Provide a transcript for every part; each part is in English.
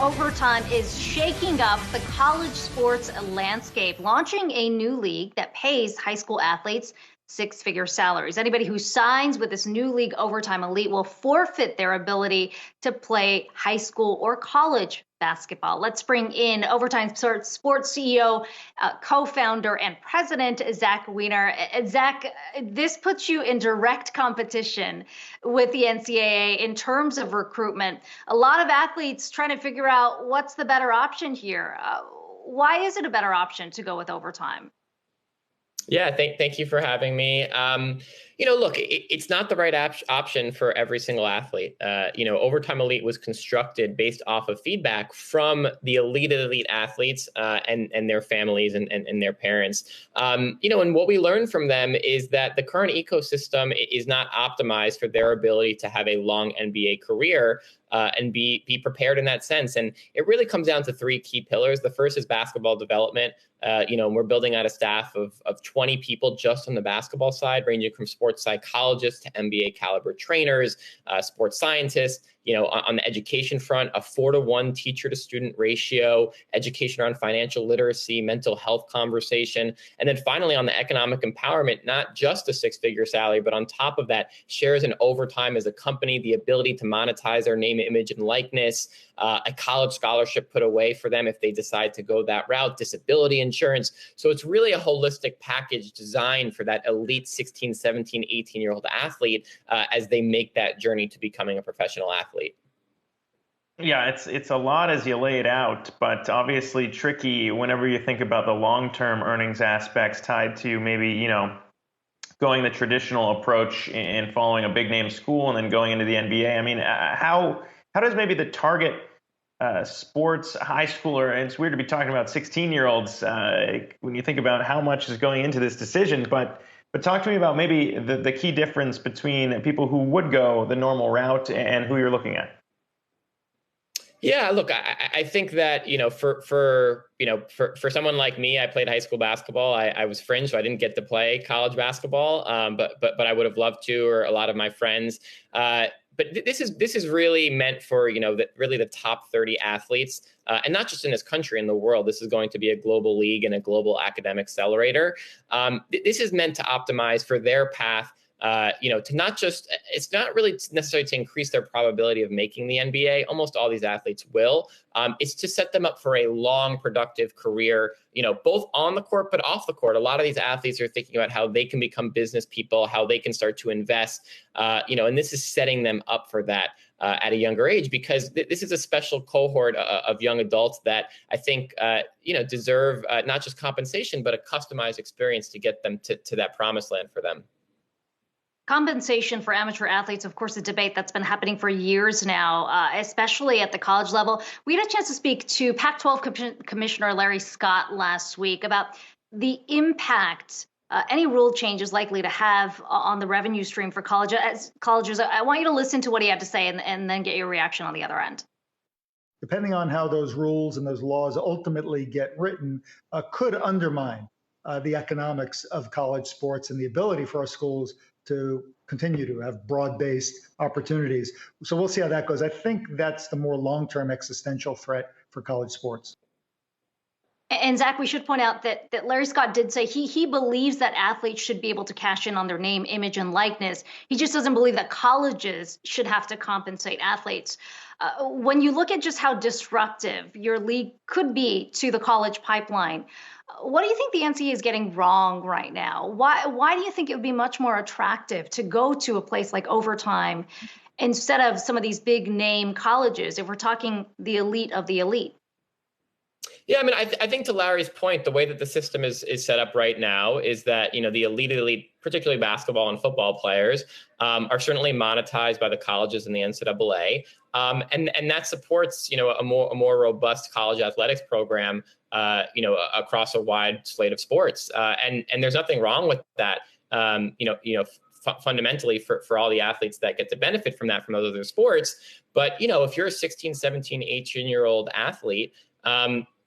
Overtime is shaking up the college sports landscape, launching a new league that pays high school athletes six-figure salaries. Anybody who signs with this new league, Overtime Elite, will forfeit their ability to play high school or college basketball. Let's bring in Overtime Sports CEO, co-founder, and president, Zack Weiner. Zack, this puts you in direct competition with the NCAA in terms of recruitment. A lot of athletes trying to figure out what's the better option here. Why is it a better option to go with overtime? Yeah, thank you for having me. Look, it's not the right option for every single athlete. Overtime Elite was constructed based off of feedback from the elite athletes and their families and their parents. And what we learned from them is that the current ecosystem is not optimized for their ability to have a long NBA career and be prepared in that sense. And it really comes down to three key pillars. The first is basketball development. We're building out a staff of 20 people just on the basketball side, ranging from sports psychologists to NBA caliber trainers, sports scientists. On the education front, a 4-to-1 teacher to student ratio, education around financial literacy, mental health conversation. And then finally, on the economic empowerment, not just a six-figure salary, but on top of that, shares in overtime as a company, the ability to monetize their name, image, and likeness, a college scholarship put away for them if they decide to go that route, disability insurance. So it's really a holistic package designed for that elite 16, 17, 18-year-old athlete as they make that journey to becoming a professional athlete. Yeah, it's a lot as you lay it out, but obviously tricky whenever you think about the long-term earnings aspects tied to maybe, going the traditional approach in following a big name school and then going into the NBA. I mean, how does maybe the target sports high schooler, and it's weird to be talking about 16-year-olds when you think about how much is going into this decision, but talk to me about maybe the key difference between people who would go the normal route and who you're looking at. Yeah, look, I think that, for someone like me, I played high school basketball. I was fringe, so I didn't get to play college basketball, but I would have loved to, or a lot of my friends. But this is really meant for, really the top 30 athletes, and not just in this country, in the world. This is going to be a global league and a global academic accelerator. This is meant to optimize for their path. To not just, it's not really necessarily to increase their probability of making the NBA. Almost all these athletes will. It's to set them up for a long, productive career, both on the court, but off the court. A lot of these athletes are thinking about how they can become business people, how they can start to invest, and this is setting them up for that at a younger age, because this is a special cohort of young adults that I think, deserve not just compensation, but a customized experience to get them to that promised land for them. Compensation for amateur athletes, of course, a debate that's been happening for years now, especially at the college level. We had a chance to speak to Pac-12 Commissioner Larry Scott last week about the impact any rule change is likely to have on the revenue stream for colleges. I want you to listen to what he had to say and then get your reaction on the other end. Depending on how those rules and those laws ultimately get written, could undermine the economics of college sports and the ability for our schools to continue to have broad-based opportunities. So we'll see how that goes. I think that's the more long-term existential threat for college sports. And Zack, we should point out that Larry Scott did say he believes that athletes should be able to cash in on their name, image, and likeness. He just doesn't believe that colleges should have to compensate athletes. When you look at just how disruptive your league could be to the college pipeline, what do you think the NCAA is getting wrong right now? Why do you think it would be much more attractive to go to a place like Overtime instead of some of these big name colleges, if we're talking the elite of the elite? Yeah, I mean, I think to Larry's point, the way that the system is set up right now is that, the elite, particularly basketball and football players, are certainly monetized by the colleges and the NCAA. And that supports, a more robust college athletics program, across a wide slate of sports. And there's nothing wrong with that, fundamentally for all the athletes that get to benefit from that from other sports. But, if you're a 16, 17, 18-year-old athlete,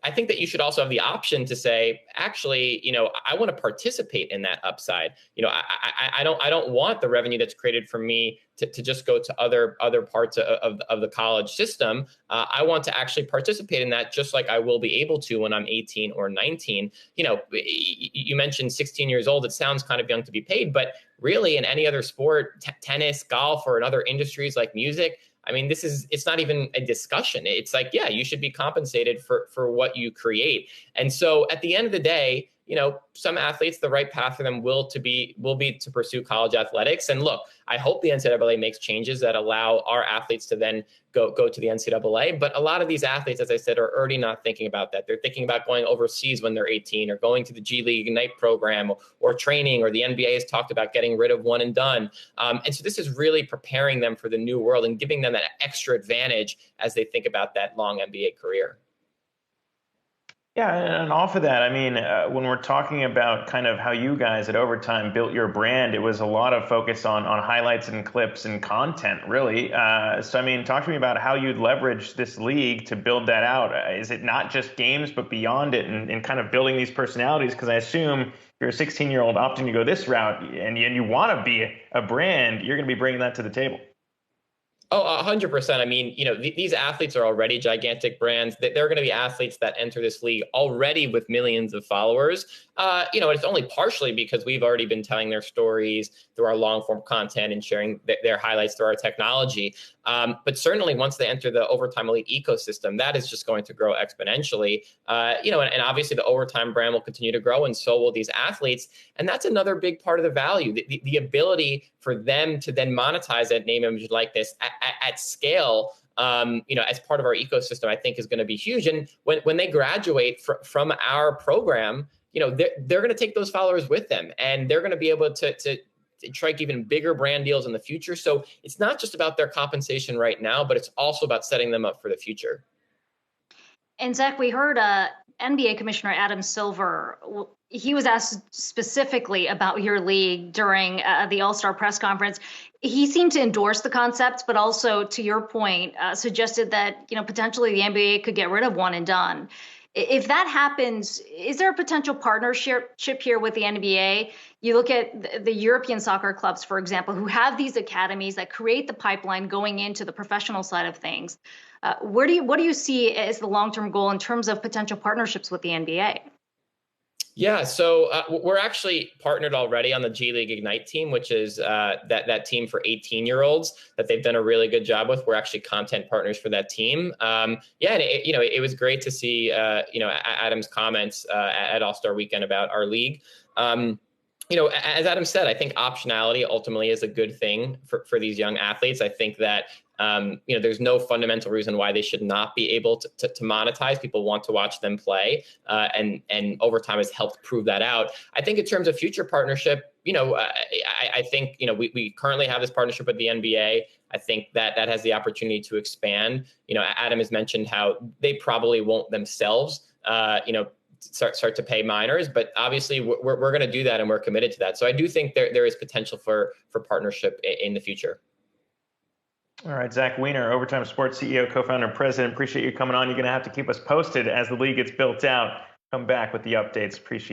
I think that you should also have the option to say, actually, I want to participate in that upside. I don't want the revenue that's created for me to just go to other parts of the college system. I want to actually participate in that, just like I will be able to when I'm 18 or 19. You mentioned 16 years old. It sounds kind of young to be paid, but really in any other sport, tennis, golf, or in other industries like music, I mean, it's not even a discussion. It's like, yeah, you should be compensated for what you create. And so at the end of the day, some athletes, the right path for them will be to pursue college athletics. And look, I hope the NCAA makes changes that allow our athletes to then go to the NCAA. But a lot of these athletes, as I said, are already not thinking about that. They're thinking about going overseas when they're 18, or going to the G League Ignite program, or training, or the NBA has talked about getting rid of one and done. And so this is really preparing them for the new world and giving them that extra advantage as they think about that long NBA career. Yeah, and off of that, I mean, when we're talking about kind of how you guys at Overtime built your brand, it was a lot of focus on highlights and clips and content, really. So, I mean, talk to me about how you'd leverage this league to build that out. Is it not just games, but beyond it, and kind of building these personalities? Because I assume if you're a 16-year-old opting to go this route and you want to be a brand, you're going to be bringing that to the table. Oh, 100%. I mean, these athletes are already gigantic brands. They're going to be athletes that enter this league already with millions of followers. It's only partially because we've already been telling their stories through our long form content and sharing their highlights through our technology. But certainly once they enter the Overtime Elite ecosystem, that is just going to grow exponentially. And obviously the Overtime brand will continue to grow, and so will these athletes. And that's another big part of the value, the ability for them to then monetize that name image like this at scale, as part of our ecosystem, I think is going to be huge. And when they graduate from our program, they're going to take those followers with them, and they're going to be able to strike even bigger brand deals in the future. So it's not just about their compensation right now, but it's also about setting them up for the future. And Zach, we heard NBA Commissioner Adam Silver. He was asked specifically about your league during the All-Star press conference. He seemed to endorse the concept, but also, to your point, suggested that potentially the NBA could get rid of one and done. If that happens, is there a potential partnership here with the NBA? You look at the European soccer clubs, for example, who have these academies that create the pipeline going into the professional side of things. What do you see as the long-term goal in terms of potential partnerships with the NBA? Yeah, so we're actually partnered already on the G League Ignite team, which is that team for 18-year-olds that they've done a really good job with. We're actually content partners for that team. And it was great to see Adam's comments at All-Star Weekend about our league. As Adam said, I think optionality ultimately is a good thing for these young athletes. I think that there's no fundamental reason why they should not be able to monetize. People want to watch them play, and Overtime has helped prove that out. I think in terms of future partnership, I think we currently have this partnership with the NBA. I think that has the opportunity to expand. Adam has mentioned how they probably won't themselves, start to pay minors, but obviously we're going to do that, and we're committed to that. So I do think there is potential for partnership in the future. All right, Zack Weiner, Overtime Sports CEO, co-founder, and president. Appreciate you coming on. You're going to have to keep us posted as the league gets built out. Come back with the updates. Appreciate it.